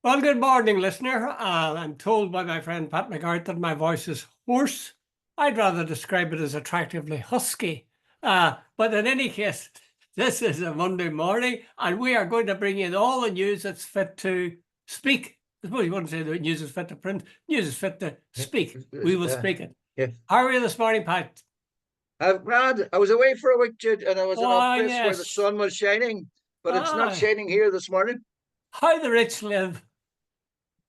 Well, good morning, listener. I'm told by my friend Pat McGart that my voice is hoarse. I'd rather describe it as attractively husky. But in any case, this is a Monday morning, and we are going to bring in all the news that's fit to speak. I suppose you wouldn't say the news is fit to print. News is fit to speak. We will speak it. Yeah. How are you this morning, Pat? Brad, I was away for a week, Jude, and I was in a Oh, place where the yes. sun was shining, but it's not Ah, shining here this morning. how the rich live.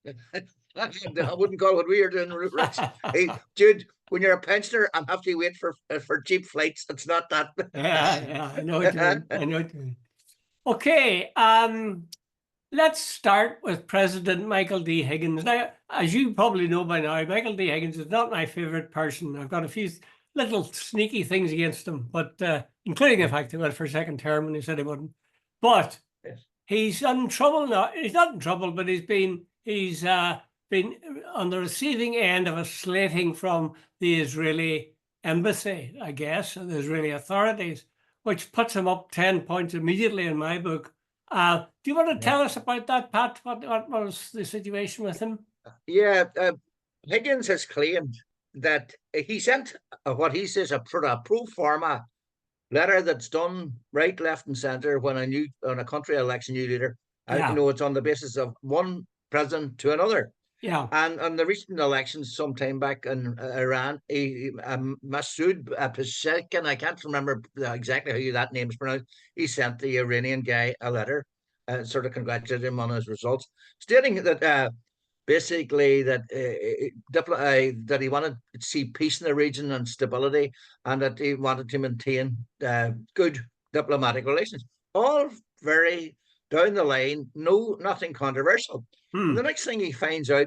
I wouldn't call what we are doing rich. Hey, Jude, when you're a pensioner and have to wait for cheap flights, it's not that. Yeah, I know what you mean. I know what you mean. Okay, let's start with President Michael D. Higgins. Now, as you probably know by now, Michael D. Higgins is not my favorite person. I've got a few little sneaky things against him, but including the fact he went for a second term and he said he wouldn't. But Yes. he's in trouble now. He's not in trouble, but he's been on the receiving end of a slating from the Israeli embassy, I guess, and the Israeli authorities, which puts him up 10 points immediately in my book. Do you want to tell us about that, Pat? What was the situation with him? Yeah, Higgins has claimed that he sent what he says a pro forma letter that's done right, left, and centre when a country elects a new leader. Yeah, It's on the basis of one president to another. yeah. And on the recent elections some time back in Iran, Masoud Psni, I can't remember exactly how that name is pronounced, he sent the Iranian guy a letter, sort of congratulating him on his results, stating that basically that he wanted to see peace in the region and stability, and that he wanted to maintain good diplomatic relations. All very down the line, nothing controversial. And the next thing he finds out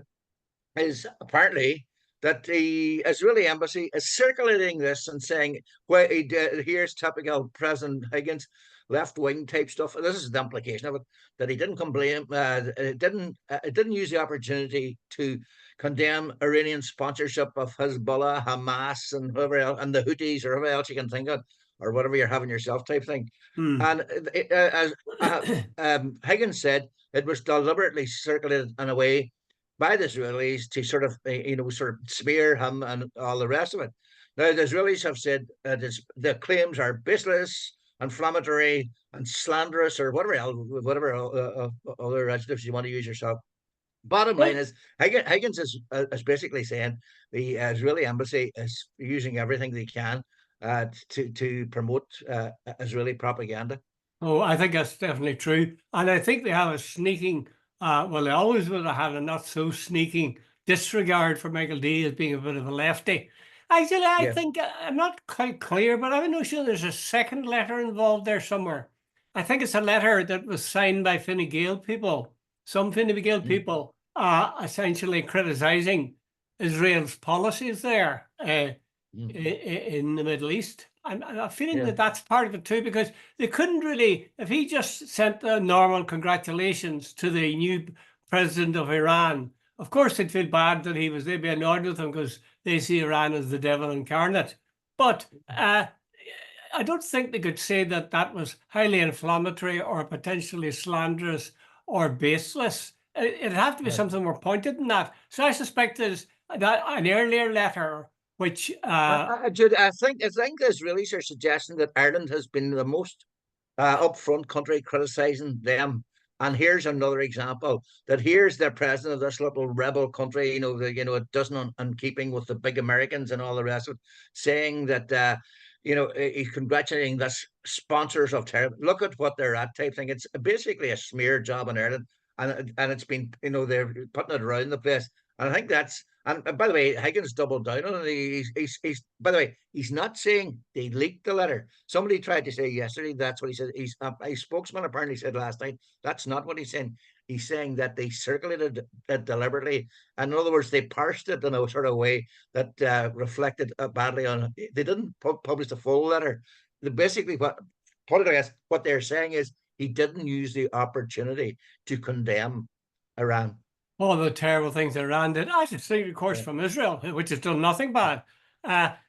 is apparently that the Israeli embassy is circulating this and saying, well, here's typical President Higgins left wing type stuff. This is the implication of it, that he didn't complain, it didn't use the opportunity to condemn Iranian sponsorship of Hezbollah, Hamas, and whoever else, and the Houthis, or whoever else you can think of, or whatever you're having yourself type thing. And as Higgins said, it was deliberately circulated in a way by the Israelis to sort of, sort of smear him and all the rest of it. Now, the Israelis have said that the claims are baseless, inflammatory, and slanderous, or whatever other adjectives you want to use yourself. Bottom line Well, is, Higgins is basically saying the Israeli embassy is using everything they can to promote Israeli propaganda. oh, I think that's definitely true. And I think they have a sneaking, well, they always would have had a not so sneaking disregard for Michael D as being a bit of a lefty. Actually, I Yeah, think I'm not quite clear, but I'm not sure there's a second letter involved there somewhere. I think it's a letter that was signed by Fine Gael people, some Fine Gael mm, people, essentially criticizing Israel's policies there mm, in the Middle East. I'm feeling yeah, that that's part of it too, because they couldn't really, if he just sent the normal congratulations to the new president of Iran, of course they'd feel bad that they'd be annoyed with him because they see Iran as the devil incarnate. But I don't think they could say that that was highly inflammatory or potentially slanderous or baseless. It'd have to be yeah. something more pointed than that. So I suspect there's an earlier letter which Jude, I think the Israelis are suggesting that Ireland has been the most upfront country criticizing them. And here's another example, that here's the president of this little rebel country, it doesn't in keeping with the big Americans and all the rest of it, saying that he's congratulating the sponsors of terror. Look at what they're at type thing. It's basically a smear job in Ireland, and it's been, they're putting it around the place. And I think that's, and by the way, Higgins doubled down on it. He's by the way, he's not saying they leaked the letter. Somebody tried to say yesterday that's what he said. He's a spokesman apparently said last night that's not what he's saying. He's saying that they circulated it deliberately. And in other words, they parsed it in a sort of way that reflected badly on it. They didn't publish the full letter. Basically, what they're saying is he didn't use the opportunity to condemn Iran. all the terrible things that Iran did. I should say, of course, Yeah. from Israel, which has done nothing bad.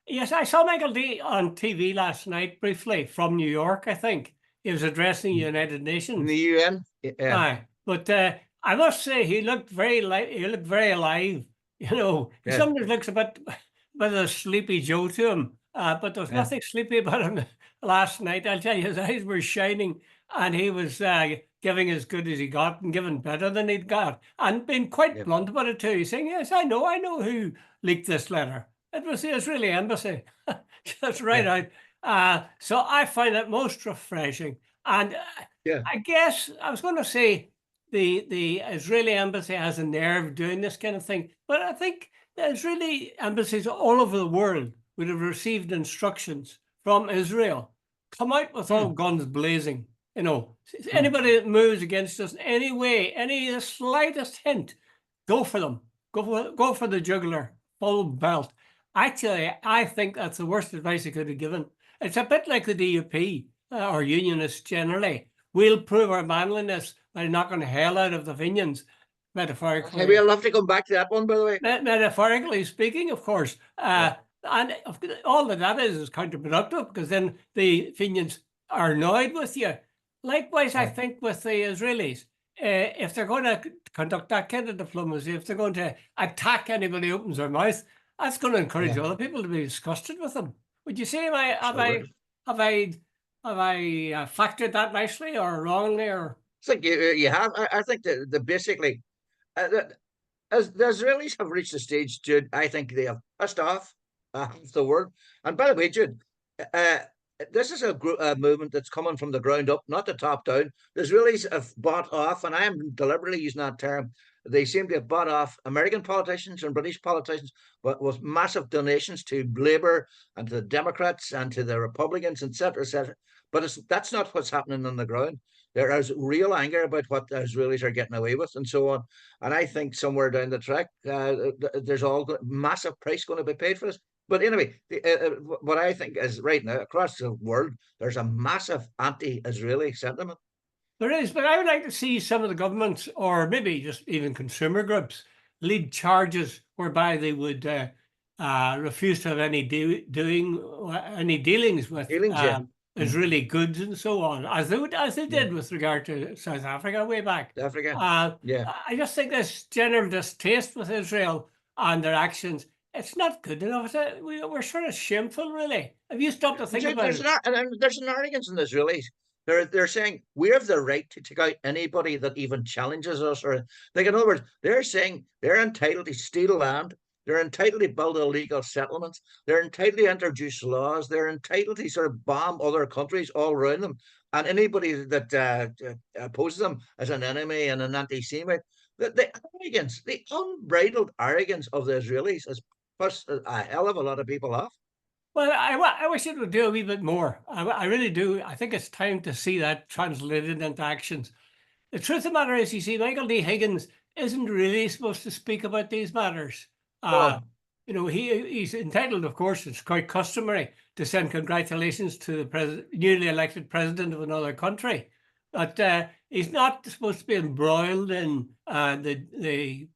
Yes, I saw Michael D on TV last night briefly from New York, I think. He was addressing the United In the Nations. UN, yeah. Aye, but I must say he looked very alive. He Yeah, sometimes looks a bit with a sleepy Joe to him, but there was yeah, nothing sleepy about him last night. I'll tell you, his eyes were shining, and he was giving as good as he got and giving better than he'd got, and being quite yeah, blunt about it too. He's saying, "Yes, I know who leaked this letter. It was the Israeli embassy." Just right yeah, out. So I find it most refreshing, and yeah. I guess I was going to say the Israeli embassy has a nerve doing this kind of thing, but I think the Israeli embassies all over the world would have received instructions from Israel. Come out with all Hmm, guns blazing. hmm. Anybody that moves against us in any way, any the slightest hint, go for them. Go for the jugular, full belt. Actually, I think that's the worst advice he could have given. It's a bit like the DUP or unionists generally. We'll prove our manliness by knocking the hell out of the Fenians, Hey, metaphorically. we'll have to come back to that one, by the way. Metaphorically speaking, of course. Yeah, And all that is counterproductive because then the Fenians are annoyed with you. Likewise, I yeah, think with the Israelis, if they're going to conduct that kind of diplomacy, if they're going to attack anybody who opens their mouth, that's going to encourage yeah. other people to be disgusted with them. Would you say Absolutely. have I factored that nicely or wrongly or? I think you have. I think that the basically, that as the Israelis have reached a stage, Jude, I think they have pissed off half the world. And by the way, Jude, uh, this is a movement that's coming from the ground up, not the top down. The Israelis have bought off, and I am deliberately using that term. They seem to have bought off American politicians and British politicians, but with massive donations to Labour and to the Democrats and to the Republicans, etc., etc. But that's not what's happening on the ground. There is real anger about what the Israelis are getting away with, and so on. And I think somewhere down the track, there's all massive price going to be paid for this. But anyway, what I think is right now across the world, there's a massive anti-Israeli sentiment. There is, but I would like to see some of the governments, or maybe just even consumer groups, lead charges whereby they would refuse to have any dealings with Feelings, yeah. Mm. Israeli goods and so on, as they Yeah. did with regard to South Africa way back. Africa. Uh, Yeah. I just think this general distaste with Israel and their actions, it's not good enough. We're sort of shameful, really. Have you stopped to think about There's it? there's an arrogance in the Israelis. They're saying we have the right to take out anybody that even challenges us, or like in other words, they're saying they're entitled to steal land, they're entitled to build illegal settlements, they're entitled to introduce laws, they're entitled to sort of bomb other countries all around them, and anybody that opposes them as an enemy and an anti-Semite. The arrogance, the unbridled arrogance of the Israelis has pissed a hell of a lot of people off. Well, I wish it would do a wee bit more. I really do. I think it's time to see that translated into actions. The truth of the matter is, you see, Michael D. Higgins isn't really supposed to speak about these matters. Uh, No, he's entitled, of course, it's quite customary to send congratulations to the newly elected president of another country, but he's not supposed to be embroiled in the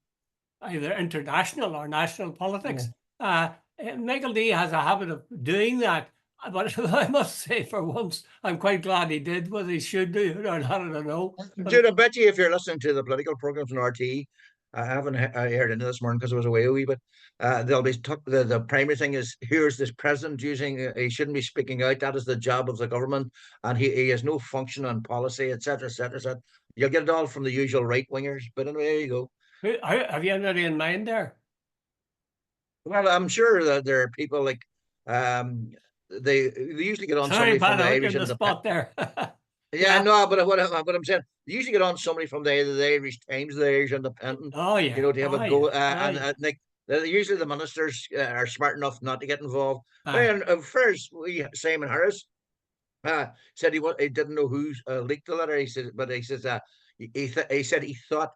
either international or national politics. no. Michael D has a habit of doing that. But I must say, for once, I'm quite glad he did. Whether he should do it or not, I don't know. But Dude, I bet you if you're listening to the political programs on RTE, I haven't heard into this morning because I was away a wee bit. They'll be the primary thing is here's this president using he shouldn't be speaking out. That is the job of the government, and he has no function on policy, etc., etc., etc. You'll get it all from the usual right wingers. But anyway, there you go. have you anybody in mind there? Well, I'm sure that there are people like um, they usually get on Sorry, somebody from Pat, the I put you Irish on the Independent. spot there. Yeah, Yeah. no, but what I'm saying, you usually get on somebody from the Irish Times, the Irish Independent, Oh yeah. to have a Oh go. yeah. And Aye. like usually the ministers are smart enough not to get involved. Aye. And first, Simon Harris said he didn't know who leaked the letter. He said, but he says he said he thought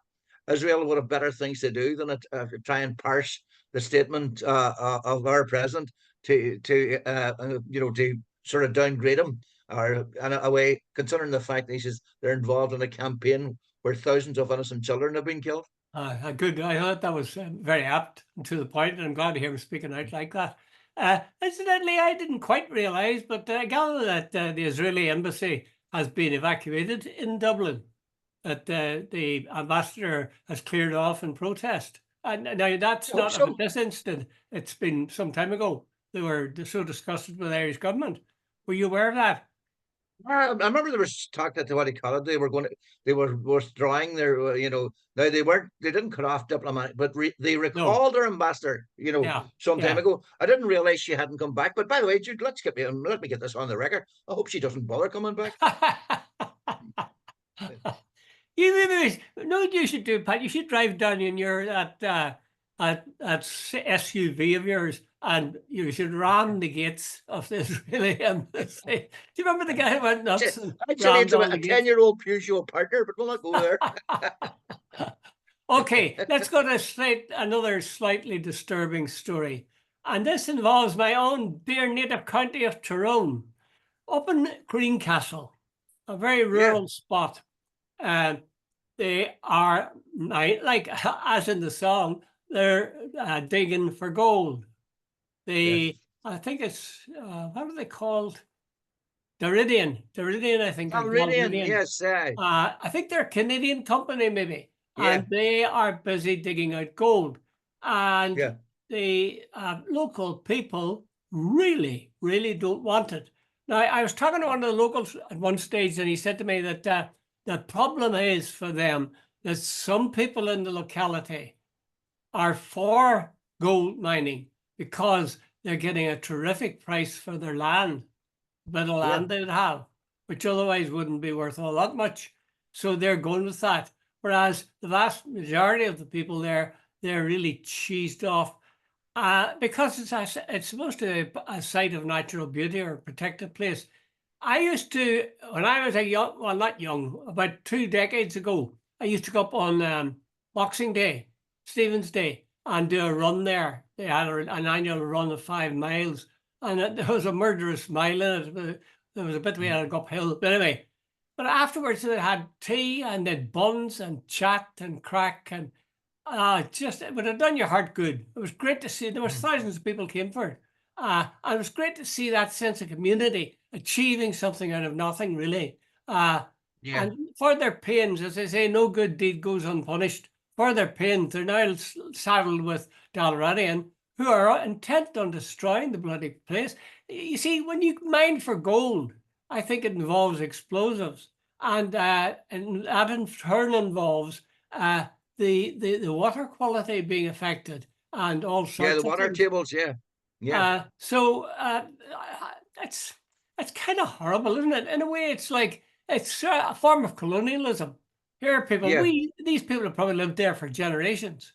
Israel would have better things to do than to try and parse the statement of our president to sort of downgrade him or in a way, considering the fact that he says they're involved in a campaign where thousands of innocent children have been killed. Good. I thought that was very apt and to the point, and I'm glad to hear him speaking out like that. Incidentally, I didn't quite realise, but I gather that the Israeli embassy has been evacuated in Dublin. that the ambassador has cleared off in protest. And now that's I hope not about so. this incident. It's been some time ago. They were so disgusted with the Irish government. Were you aware of that? I remember there was talk that what do you call it? They were withdrawing their, now they didn't cut off diplomatic, but they No. recalled their ambassador, Yeah. some time Yeah. ago. I didn't realize she hadn't come back. But by the way, Jude, let me get this on the record. I hope she doesn't bother coming back. You maybe no, you should do, Pat. You should drive down in your SUV of yours, and you should ram the gates of the Israeli embassy. Do you remember the guy who went nuts and Actually, rammed it's all about the a gates? 10-year-old Peugeot partner, but we'll not go there. Okay, let's go to another slightly disturbing story, and this involves my own dear native county of Tyrone, up in Greencastle, a very Yeah. rural spot. They are like as in the song, they're digging for gold. Yes. I think it's what are they called? Deridian, I think they're called Alridian, Deridian. yes. I think they're a Canadian company maybe, Yeah. and they are busy digging out gold. And Yeah. the local people really, really don't want it. Now, I was talking to one of the locals at one stage, and he said to me that the problem is for them that some people in the locality are for gold mining because they're getting a terrific price for their land, the bit of Yeah. land they'd have, which otherwise wouldn't be worth all that much. So they're going with that. Whereas the vast majority of the people there, they're really cheesed off because it's supposed to be a site of natural beauty or a protected place. I used to, when I was a young, well, not young, about 2 decades ago, I used to go up on Boxing Day, Stephen's Day, and do a run there. They had an annual run of 5 miles, and there was a murderous mile in it. There was a bit we had to go uphill. But anyway, but afterwards they had tea and they had buns and chat and crack and it would have done your heart good. It was great to see. There was thousands of people came for it. And it was great to see that sense of community achieving something out of nothing, really. Yeah. And for their pains, as they say, no good deed goes unpunished. For their pains, they're now saddled with Dalradian, who are intent on destroying the bloody place. You see, when you mine for gold, I think it involves explosives, and that in turn involves the water quality being affected and all Yeah. The sorts of water things. tables. Yeah. Yeah. So it's kind of horrible, isn't it? In a way, it's like it's a form of colonialism. Here are people, Yeah. these people have probably lived there for generations.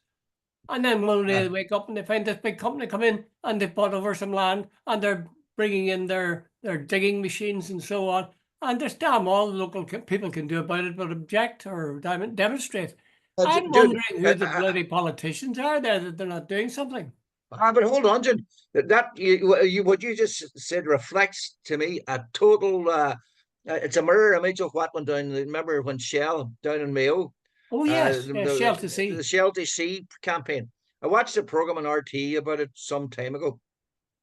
And then one day Uh, they wake up and they find this big company come in and they've bought over some land and they're bringing in their digging machines and so on. And there's damn all the local people can do about it but object or demonstrate. I'm Jude, wondering who the bloody politicians are there that they're not doing something. but hold on, Jude. What you just said reflects to me a total. It's a mirror image of what went down. Remember when Shell down in Mayo, Oh, uh, yes, the Shell to the Sea. Shell to Sea campaign. I watched a program on RT about it some time ago,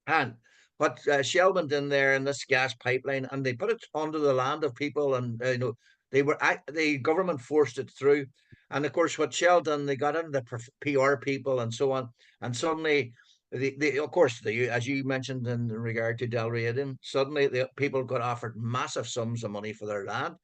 and but Shell went in there in this gas pipeline, and they put it onto the land of people, and the government forced it through, and of course what Shell done, they got into the PR people and so on, and suddenly. Of course, as you mentioned in regard to Dalriadan, suddenly the people got offered massive sums of money for their land.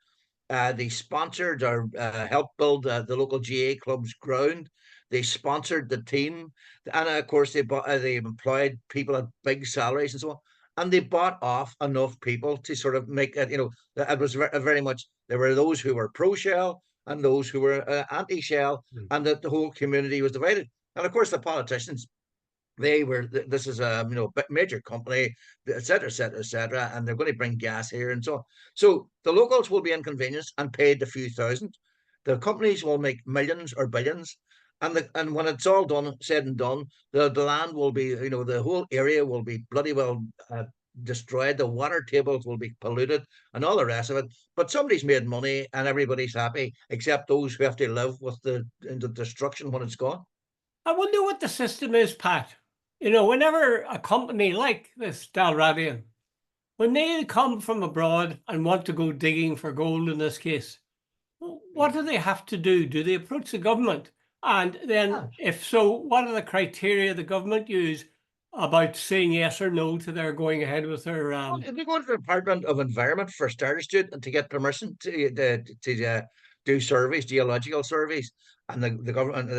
They sponsored or helped build the local GA club's ground. They sponsored the team, and of course they employed people at big salaries and so on. And they bought off enough people to sort of make it. It was very much there were those who were pro Shell and those who were anti Shell, Mm. and that the whole community was divided. And of course, the politicians, this is a major company, etc., etc., etc., and they're going to bring gas here and so on. So the locals will be inconvenienced and paid a few thousand. The companies will make millions or billions, and when it's all said and done, the land will be, the whole area will be bloody well destroyed. The water tables will be polluted and all the rest of it. But somebody's made money and everybody's happy, except those who have to live with the destruction when it's gone. I wonder what the system is, Pat. Whenever a company like this Dalradian, when they come from abroad and want to go digging for gold in this case, what do they have to do? Do they approach the government? And then, if so, what are the criteria the government use about saying yes or no to their going ahead with their? Well, if we go to the Department of Environment for starters, Jude, and to get permission to do surveys, geological surveys, and the government,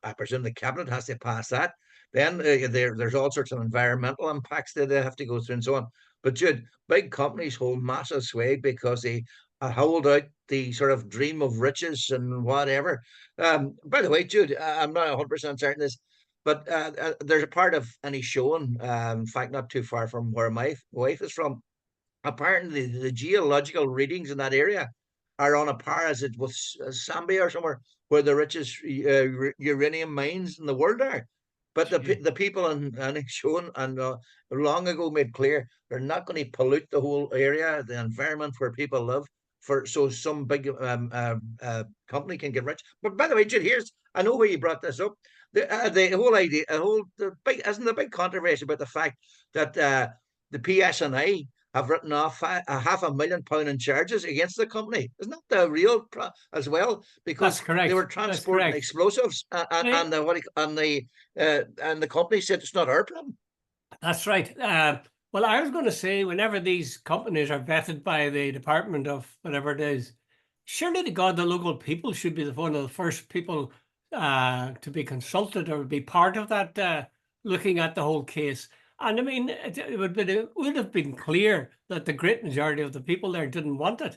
I presume the cabinet has to pass that. Then there's all sorts of environmental impacts that they have to go through and so on. But Jude, big companies hold massive sway because they hold out the sort of dream of riches and whatever. By the way, Jude, I'm not 100% certain this, but there's a part of any showing, in fact, not too far from where my wife is from. Apparently, the geological readings in that area are on a par as it with Zambia or somewhere where the richest uranium mines in the world are. But the people in showing and long ago made clear they're not going to pollute the whole area, the environment where people live, for so some big company can get rich. But by the way, Jude, here's I know where you brought this up. The whole idea, the big isn't the big controversy about the fact that the PSNI have written off a £500,000 in charges against the company. Isn't that the real as well? Because That's correct. they were That's transporting correct. explosives, and the company said it's not our problem. That's right. Well, I was going to say, whenever these companies are vetted by the department of whatever it is, surely to God, the local people should be one of the first people to be consulted or be part of that, looking at the whole case. And I mean, it would have been clear that the great majority of the people there didn't want it.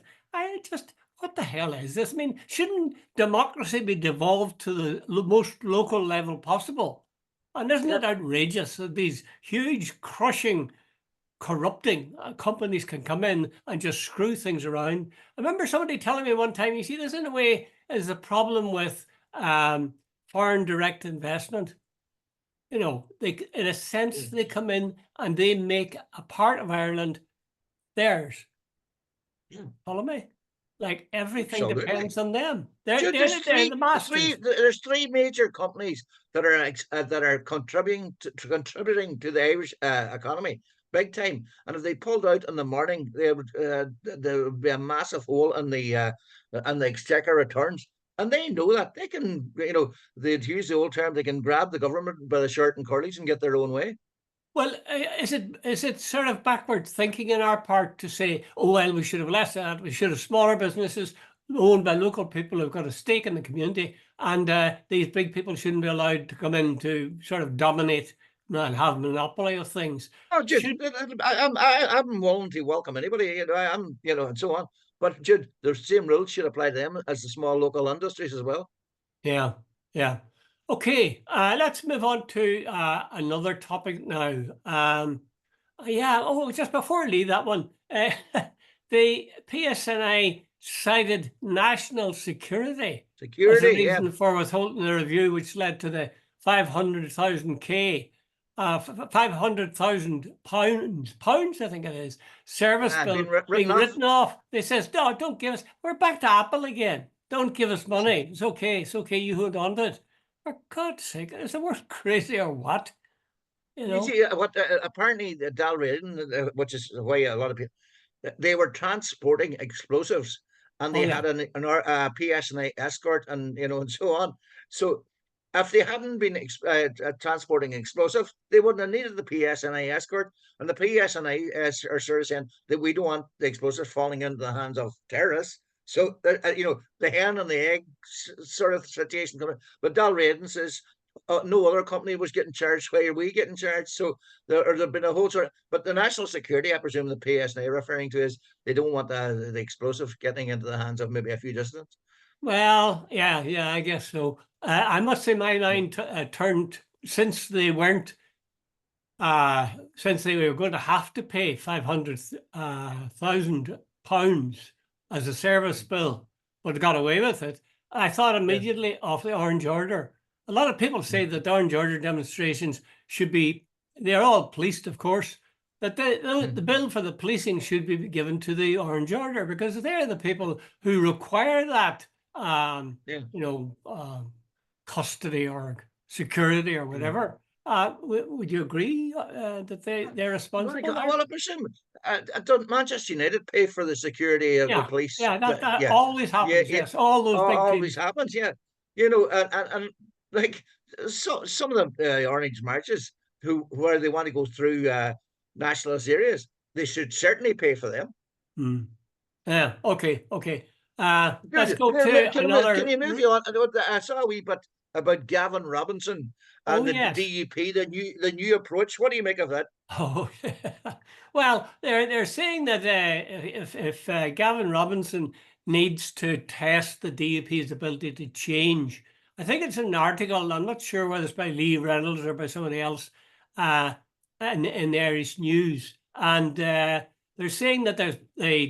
What the hell is this? I mean, shouldn't democracy be devolved to the most local level possible? And isn't it outrageous that these huge, crushing, corrupting companies can come in and just screw things around? I remember somebody telling me one time, you see, this in a way is a problem with foreign direct investment. You know, in a sense, they come in and they make a part of Ireland theirs. Follow me? Like everything depends on them. They're the masters. There's three major companies that are contributing to the Irish economy big time. And if they pulled out in the morning, there would be a massive hole in the exchequer returns. And they know that they can, they'd use the old term, they can grab the government by the shirt and curlies and get their own way. Well, is it sort of backward thinking in our part to say, oh, well, we should have less of that. We should have smaller businesses owned by local people who've got a stake in the community, and these big people shouldn't be allowed to come in to sort of dominate and have a monopoly of things. Oh, Jude, I'm willing to welcome anybody. And so on. But Jude, the same rules should apply to them as the small local industries as well. Yeah, yeah. Okay, let's move on to another topic now. Just before I leave that one, the PSNI cited national security as a reason for withholding the review, which led to the 500,000 pounds, I think it is, service bill being written off. They says, no, don't give us. We're back to Apple again. Don't give us money. It's okay. It's okay. You hold on to it. For God's sake, is the world crazy or what? You see, apparently Dalraden, which is the way a lot of people, they were transporting explosives, and they had a PSNI escort, and and so on. So if they hadn't been transporting explosives, they wouldn't have needed the PSNI escort, and the PSNI are sort of saying that we don't want the explosives falling into the hands of terrorists. So, the hen and the egg sort of situation. But Dalraden says no other company was getting charged. Why are we getting charged? So there've been a whole sort of, but the national security, I presume the PSNI referring to is they don't want the explosives getting into the hands of maybe a few dissidents. Well, yeah, I guess so. I must say my mind turned since they weren't, since they were going to have to pay 500,000 pounds as a service bill, but got away with it. I thought immediately of the Orange Order. A lot of people say that the Orange Order demonstrations they're all policed, of course, that the bill for the policing should be given to the Orange Order because they're the people who require that, custody or security or whatever. Would you agree that they're responsible there? Well, I presume don't Manchester United pay for the security of the Yeah, police? yeah, that Yeah, always yeah, happens. yeah. Yes, all those big Always teams. happens. Yeah, and like some of the orange marches where they want to go through nationalist areas, they should certainly pay for them. Hmm. Yeah. Okay. Okay. Let's Good. go to Can another. you move you on? I saw a wee bit about Gavin Robinson Oh and the yes. DUP, the new approach. What do you make of that? Oh, well, they're saying that if Gavin Robinson needs to test the DUP's ability to change, I think it's an article. I'm not sure whether it's by Lee Reynolds or by somebody else, uh, in the Irish News, and they're saying that the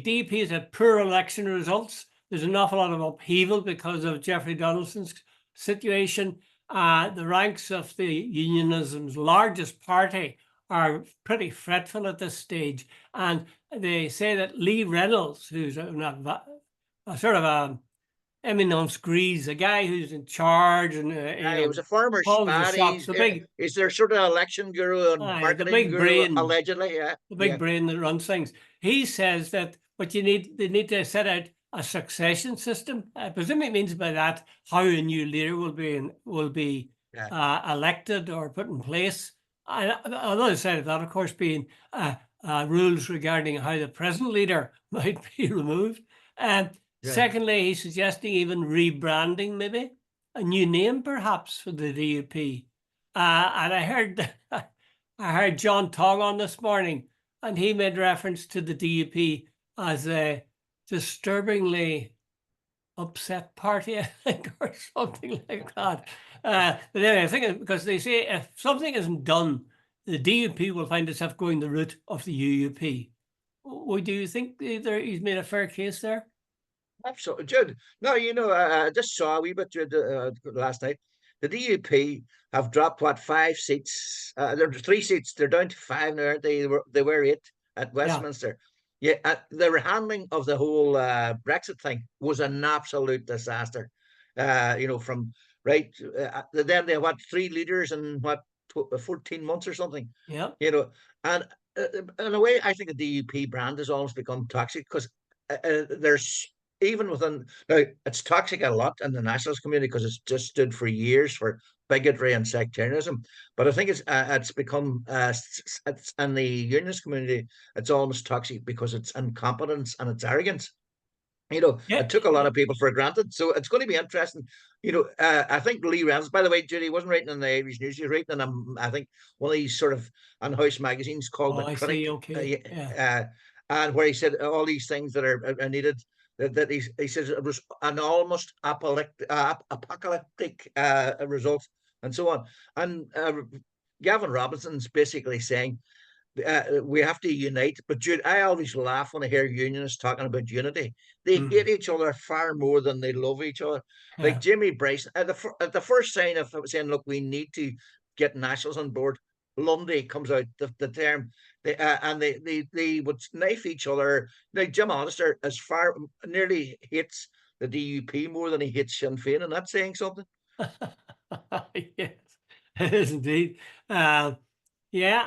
DUP has had poor election results. There's an awful lot of upheaval because of Jeffrey Donaldson's situation. The ranks of the unionism's largest party are pretty fretful at this stage. And they say that Lee Reynolds, who's a sort of a eminence grise, a guy who's in charge and He was a former calls the shots, Spanish. Is there sort of election guru and the marketing big guru brain, allegedly? Yeah, the big yeah, brain that runs things. He says that they need to set out a succession system. I presume it means by that how a new leader will be yeah. elected or put in place. And on the other side of that, of course, being rules regarding how the present leader might be removed. Right. Secondly, he's suggesting even rebranding, maybe a new name, perhaps, for the DUP. And I heard John Tong on this morning, and he made reference to the DUP as a disturbingly upset party, I think, or something like that. But anyway, I think because they say if something isn't done, the DUP will find itself going the route of the UUP. Do you think he's made a fair case there? Absolutely, Jude. No, I just saw a wee bit Jude, last night. The DUP have dropped what 5 seats. There's 3 seats. They're down to five now, aren't they? They were eight at Yeah, Westminster. Yeah, the handling of the whole Brexit thing was an absolute disaster. From right, then they had three leaders in 14 months or something. yeah, You know, and in a way, I think the DUP brand has almost become toxic because there's even within now it's toxic a lot in the nationalist community because it's just stood for years for bigotry and sectarianism. But I think it's become it's in the unionist community it's almost toxic because it's incompetence and it's arrogance. yeah, It took a lot yeah. of people for granted. So it's going to be interesting. I think Lee Reynolds, by the way, Judy wasn't writing in the Irish News. He was writing in, I think, one of these sort of unhouse magazines called Oh, The I Critic, see. Okay, yeah, and where he said all these things that are needed. That he says it was an almost apocalyptic result, and so on. And Gavin Robinson's basically saying we have to unite. But Jude, I always laugh when I hear unionists talking about unity. They hate mm, each other far more than they love each other. Like yeah. Jimmy Bryson, at the first sign of saying, "Look, we need to get nationals on board," Lundy comes out the term, and they would knife each other. Now Jim Allister, as far nearly hates the DUP more than he hates Sinn Féin, and that's saying something. Yes, it is indeed. Uh, yeah,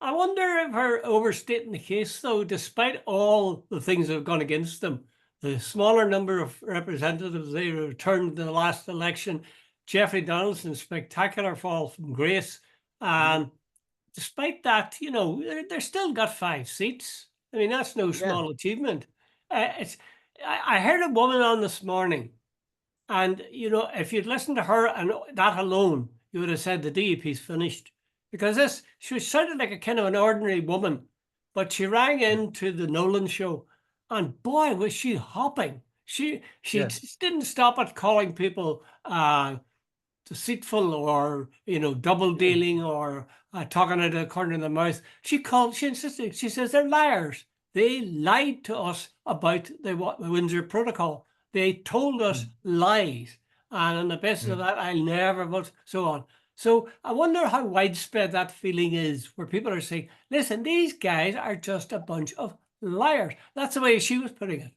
I wonder if we're overstating the case, though, despite all the things that have gone against them, the smaller number of representatives they returned in the last election, Jeffrey Donaldson's spectacular fall from grace. Mm. Despite that, they're still got 5 seats. I mean, that's no Yeah, small achievement. It's. I heard a woman on this morning, and if you'd listened to her and that alone, you would have said the DUP's finished. Because she sounded like a kind of an ordinary woman, but she rang into the Nolan show, and boy, was she hopping. She yeah. just didn't stop at calling people deceitful or double Yeah. dealing or talking out of the corner of the mouth. She insisted. She says they're liars. They lied to us about the Windsor Protocol. They told us Mm. lies, and on the basis of Mm. that, I'll never vote. So on. So I wonder how widespread that feeling is, where people are saying, "Listen, these guys are just a bunch of liars." That's the way she was putting it.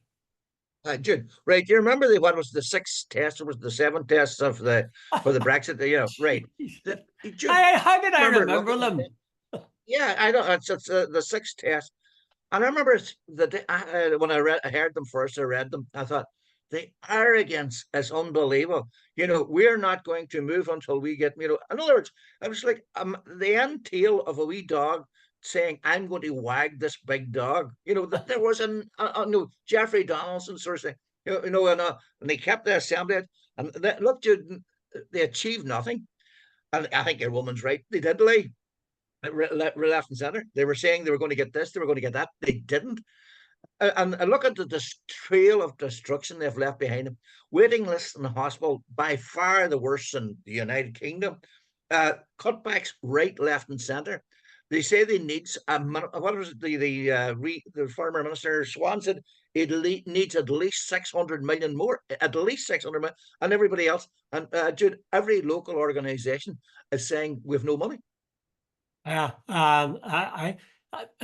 Jude, right? Do you remember what was the sixth test? Or was the seventh test of the for the Brexit? Right. Jude, How did I remember remember looking at them? it? Yeah, I don't. It's the sixth test. And I remember when I heard them first, I read them. I thought the arrogance is unbelievable. We're not going to move until we get. In other words, I was like the end tail of a wee dog saying, "I'm going to wag this big dog." There was no Jeffrey Donaldson sort of thing. And they kept the assembly, and look, they achieved nothing. And I think your woman's right. They did lie left and center. They were saying they were going to get this, they were going to get that. They didn't. And look at the trail of destruction they've left behind them. Waiting lists in the hospital, by far the worst in the United Kingdom. Cutbacks right, left, and centre. They say they need what was it, the former minister Swan said it needs at least 600 million more, at least 600 million, and everybody else. And Jude, every local organisation is saying we've no money. Yeah,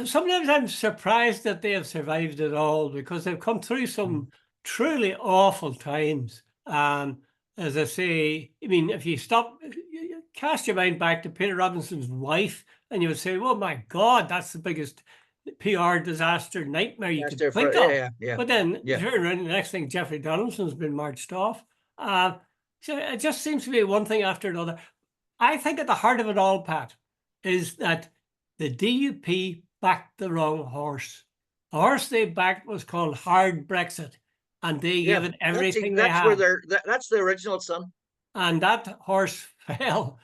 sometimes I'm surprised that they have survived it all because they've come through some truly awful times. As I say, I mean, if you cast your mind back to Peter Robinson's wife, and you would say, "Oh my God, that's the biggest PR disaster nightmare you could think of." But then turn around, the next thing, Jeffrey Donaldson's been marched off. So it just seems to be one thing after another. I think at the heart of it all, Pat, is that the DUP backed the wrong horse. The horse they backed was called hard Brexit, and they gave it everything they that's where had. that's the original son. And that horse fell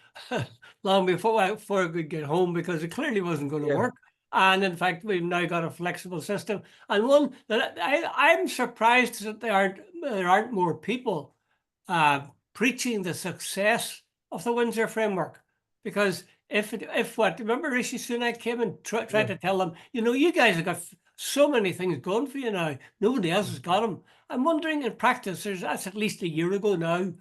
long before it could get home because it clearly wasn't going to work. And in fact, we've now got a flexible system, and one that I'm surprised that there aren't more people preaching the success of the Windsor framework, because remember Rishi Sunak came and tried to tell them, you guys have got so many things going for you now. Nobody else has got them. I'm wondering in practice, that's at least a year ago now.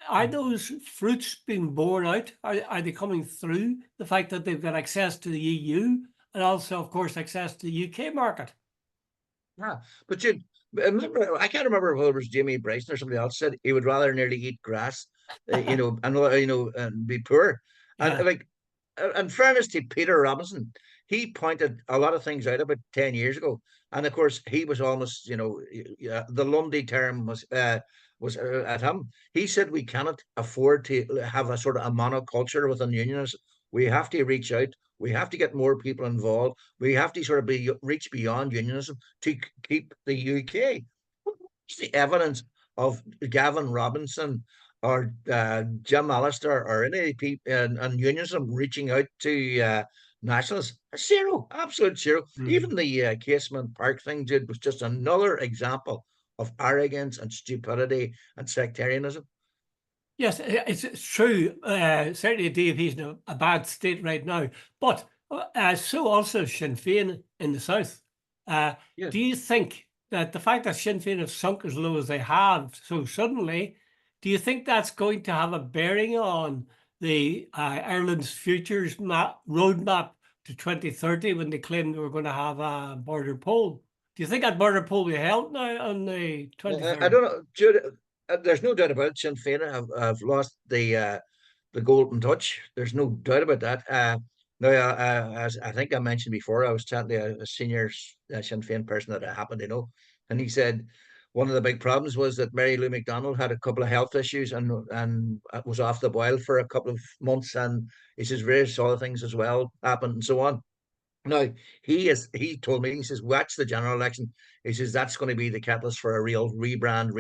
Are those fruits being borne out? Are they coming through the fact that they've got access to the EU and also, of course, access to the UK market? Yeah, but you remember, I can't remember if it was Jamie Bryson or somebody else said he would rather nearly eat grass, and be poor. And like, in fairness to Peter Robinson, he pointed a lot of things out about 10 years ago, and of course he was almost, the Lundy term was at him. He said we cannot afford to have a sort of a monoculture within unions. We have to reach out. We have to get more people involved. We have to sort of reach beyond unionism to keep the UK. What's the evidence of Gavin Robinson or Jim Allister or any people and unionism reaching out to nationalists? Zero, absolute zero. Even the Casement Park thing was just another example of arrogance and stupidity and sectarianism. Yes, it's true. Certainly, the DUP is in a bad state right now, but so also Sinn Féin in the south. Do you think that the fact that Sinn Féin have sunk as low as they have so suddenly, do you think that's going to have a bearing on the Ireland's futures roadmap to 2030 when they claim they were going to have a border poll? Do you think that border poll will be held now on the 23rd? I don't know, Jude. There's no doubt about it. Sinn Féin have lost the golden touch. There's no doubt about that. Now, as I think I mentioned before, I was chatting to a senior Sinn Féin person that I happen to know, and he said one of the big problems was that Mary Lou McDonald had a couple of health issues and was off the boil for a couple of months, and he says various other things as well happened and so on. Now he told me, he says, watch the general election. He says that's going to be the catalyst for a real rebrand,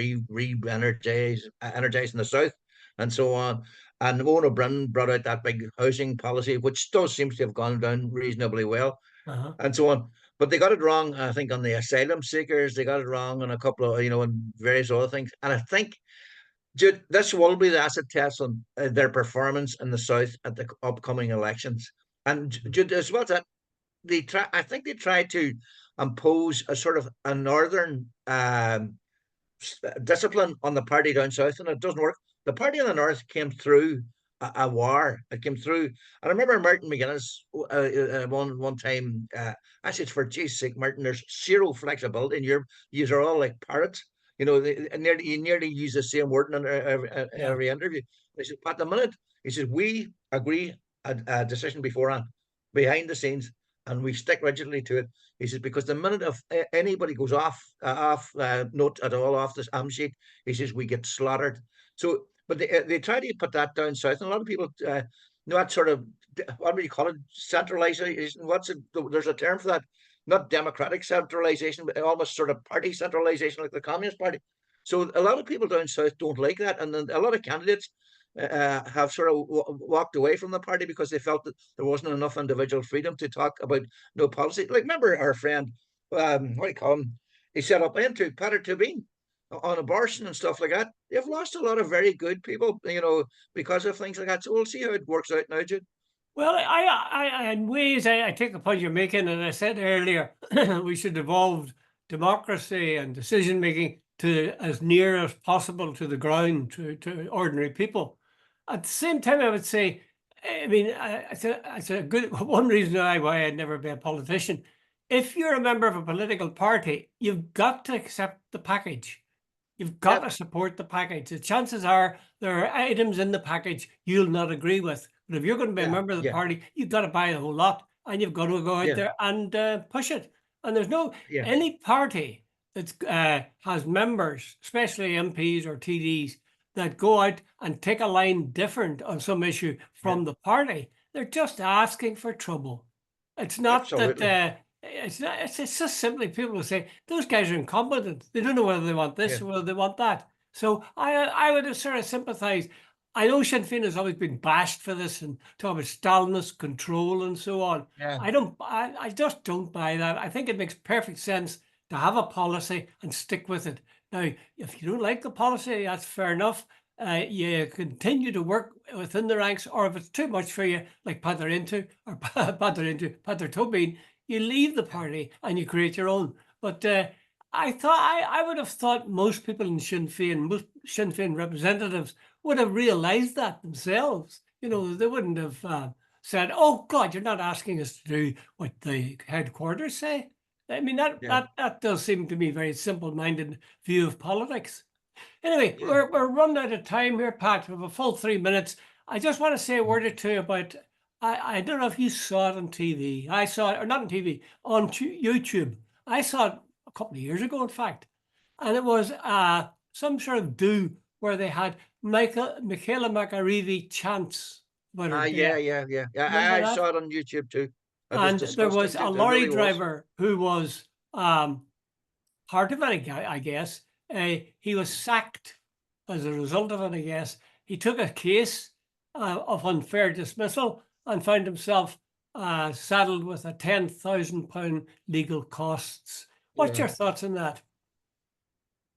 energize in the south, and so on. And Owen O'Brien brought out that big housing policy, which still seems to have gone down reasonably well, and so on. But they got it wrong, I think, on the asylum seekers. They got it wrong on a couple of, and various other things. And I think, Jude, this will be the acid test on their performance in the south at the upcoming elections. And Jude, as well as that, I think they tried to impose a sort of a northern discipline on the party down south, and it doesn't work. The party in the north came through a war. It came through. And I remember Martin McGuinness one time. I said, for Jesus' sake, Martin, there's zero flexibility, and you're all like parrots. You nearly use the same word in Yeah. every interview. He said, at the minute, he says, we agree a decision beforehand, behind the scenes, and we stick rigidly to it. He says, because the minute of anybody goes off note at all, off this am sheet, he says, we get slaughtered. So, but they try to put that down south, and a lot of people know that sort of, what do you call it, centralization. There's a term for that, not democratic centralization, but almost sort of party centralization, like the Communist Party. So a lot of people down south don't like that, and then a lot of candidates have sort of walked away from the party because they felt that there wasn't enough individual freedom to talk about no policy. Like, remember our friend, what do you call him? He set up into Peter Tobin on abortion and stuff like that. They've lost a lot of very good people, because of things like that. So we'll see how it works out now, Jude. Well, in ways, I take the point you're making, and I said earlier, we should evolve democracy and decision making to as near as possible to the ground, to ordinary people. At the same time, I would say, I mean, it's a good one reason why I'd never be a politician. If you're a member of a political party, you've got to accept the package. You've got to Yep. support the package. The chances are there are items in the package you'll not agree with. But if you're going to be a Yeah. member of the Yeah. party, you've got to buy the whole lot, and you've got to go out Yeah. there and push it. And there's no Yeah. any party that has members, especially MPs or TDs, that go out and take a line different on some issue Yeah. from the party. They're just asking for trouble. It's not that Absolutely. it's not. It's just simply people who say those guys are incompetent. They don't know whether they want this Yeah. or whether they want that. So I would sort of sympathise. I know Sinn Féin has always been bashed for this and talk about Stalinist control and so on. Yeah. I just don't buy that. I think it makes perfect sense to have a policy and stick with it. Now, if you don't like the policy, that's fair enough. You continue to work within the ranks, or if it's too much for you, like Pater Tobin, you leave the party and you create your own. But I would have thought most people in Sinn Féin, most Sinn Féin representatives would have realised that themselves. They wouldn't have said, "Oh God, you're not asking us to do what the headquarters say." I mean, Yeah. that does seem to me a very simple-minded view of politics. Anyway, Yeah. we're running out of time here, Pat. We have a full 3 minutes. I just want to say a word or two about. I don't know if you saw it on TV. I saw it, or not on TV, on YouTube. I saw it a couple of years ago, in fact, and it was some sort of do where they had Michaela McAreavy chants about her Yeah. death. Yeah. Yeah. Yeah. Remember I that? saw it on YouTube too. It was And there was disgusting, a Jude. It lorry really was. driver who was part of it, I guess. He was sacked as a result of it, I guess. He took a case of unfair dismissal and found himself saddled with a £10,000 legal costs. What's Yeah. your thoughts on that?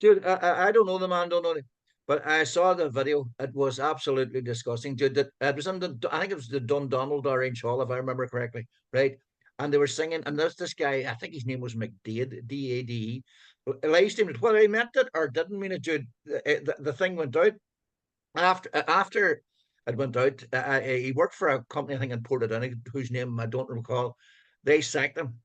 Dude, I don't know the man, don't know him, but I saw the video. It was absolutely disgusting, dude. It was in I think it was the Dundonald Orange Hall, if I remember correctly, right? And they were singing, and this guy, I think his name was McDade, Dade, live streamed it. Whether he meant it or didn't mean it, dude, the thing went out after it went out. He worked for a company, I think in Portadown, whose name I don't recall. They sacked him.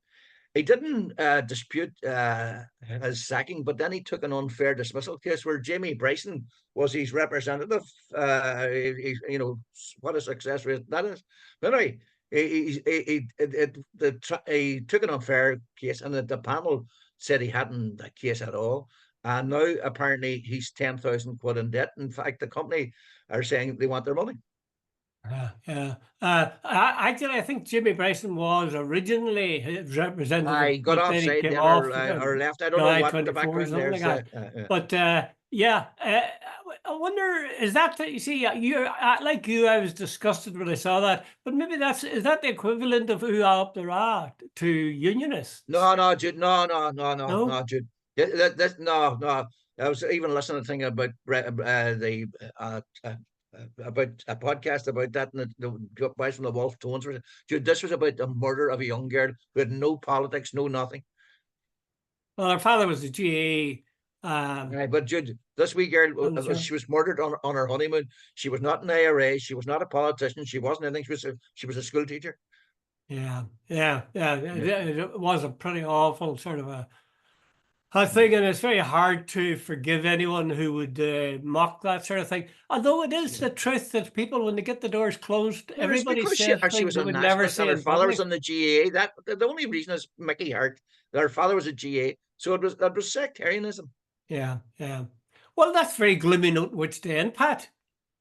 He didn't dispute his sacking, but then he took an unfair dismissal case where Jamie Bryson was his representative. What a success rate that is. But anyway, he took an unfair case, and the panel said he hadn't a case at all. And now apparently he's 10,000 quid in debt. In fact, the company are saying they want their money. Yeah. Actually, I think Jimmy Bryson was originally his representative, I got but then he offside came then, off or left. I don't know July what the 24 or background something there like is. that. But yeah, I wonder, is that, you see, like you, I was disgusted when I saw that, but maybe is that the equivalent of ooh up the ra to unionists? No, Jude. No, No? Jude. No. I was even listening to a thing about the about a podcast about that, and the boys from the Wolf Tones. Jude, this was about the murder of a young girl who had no politics, no nothing. Well, her father was the GA. Right, but Jude, This wee girl, I'm she was murdered on her honeymoon. She was not an IRA. She was not a politician. She wasn't anything. She was a school teacher. Yeah. Yeah. It was a pretty awful sort of a thing, and it's very hard to forgive anyone who would mock that sort of thing. Although it is the truth that people, when they get the doors closed, Well, it's everybody because says she things was they a would never nationalist and say her in father was public. in the GA. That the only reason is Mickey Hart. Her father was a GA, so that was sectarianism. Yeah. Well, that's very gloomy note which to end, Pat.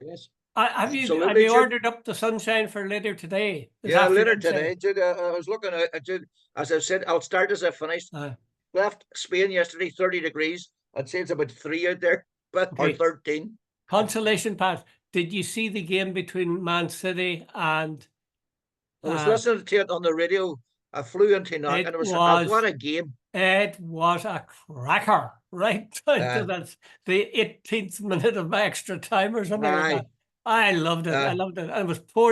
Yes, Have absolutely, you Jude. ordered up the sunshine for later today? This Yeah, later afternoon, say? today, Jude. I was looking at Jude. As I said, I'll start as I finished. Uh, Left Spain yesterday, 30 degrees. I'd say it's about 3 out there, but or okay. 13. Consolation, Pat. Did you see the game between Man City and? I was listening to it on the radio. I flew into Knock, and It it was what was a game. It was a cracker, right? Uh, That's the 18th minute of extra time or something like aye, that. I loved it. I uh, loved it. And it was pouring